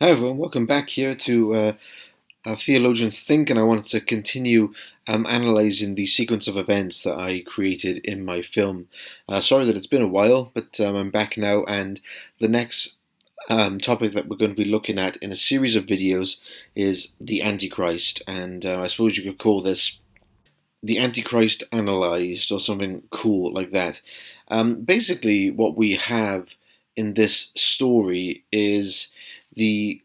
Hi everyone, welcome back here to Theologians Think, and I wanted to continue analysing the sequence of events that I created in my film. Sorry that it's been a while, but I'm back now, and the next topic that we're going to be looking at in a series of videos is the Antichrist, and I suppose you could call this the Antichrist Analysed or something cool like that. Basically, what we have in this story is the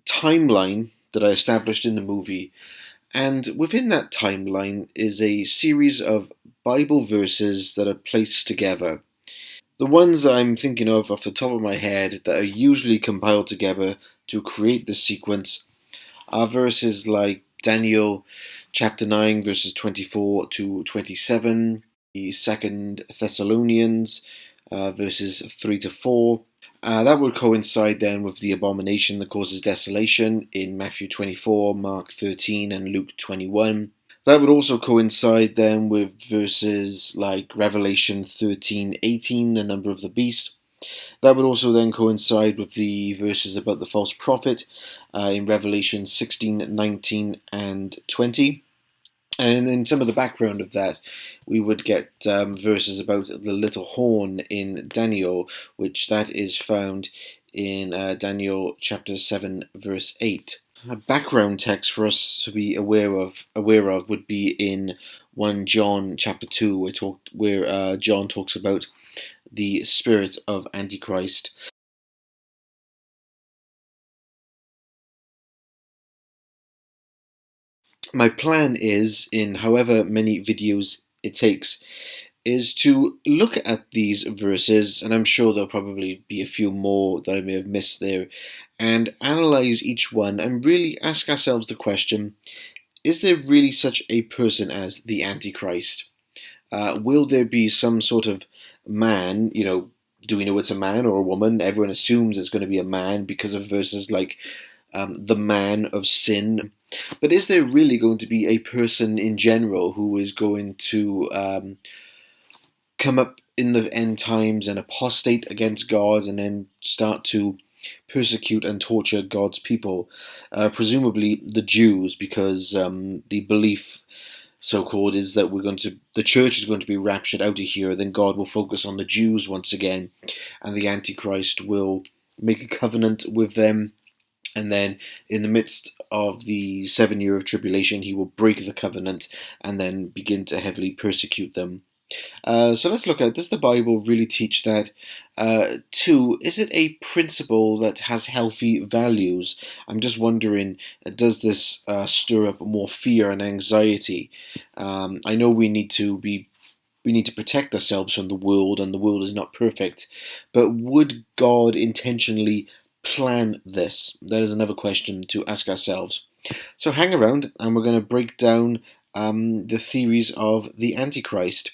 timeline that I established in the movie, and within that timeline is a series of Bible verses that are placed together. The ones I'm thinking of off the top of my head that are usually compiled together to create this sequence are verses like Daniel chapter 9, verses 24 to 27, the Second Thessalonians verses 3 to 4. That would coincide then with the abomination that causes desolation in Matthew 24, Mark 13, and Luke 21. That would also coincide then with verses like Revelation 13:18, the number of the beast. That would also then coincide with the verses about the false prophet in Revelation 16:19, and 20. And in some of the background of that, we would get verses about the little horn in Daniel, which that is found in Daniel chapter 7, verse 8. A background text for us to be aware of would be in 1 John chapter 2, where John talks about the spirit of Antichrist. My plan is, in however many videos it takes, is to look at these verses, and I'm sure there'll probably be a few more that I may have missed there, and analyze each one and really ask ourselves the question, is there really such a person as the Antichrist? Will there be some sort of man, do we know it's a man or a woman? Everyone assumes it's going to be a man because of verses like the man of sin. But is there really going to be a person in general who is going to come up in the end times and apostate against God and then start to persecute and torture God's people, presumably the Jews, because the belief, so-called, is that the church is going to be raptured out of here, then God will focus on the Jews once again, and the Antichrist will make a covenant with them, and then in the midst of the 7 year of tribulation, he will break the covenant and then begin to heavily persecute them. So let's look at, does the Bible really teach that? Two, is it a principle that has healthy values? I'm just wondering, does this stir up more fear and anxiety? I know we need to protect ourselves from the world, and the world is not perfect. But would God intentionally plan this? That is another question to ask ourselves. So hang around, and we're going to break down the theories of the Antichrist.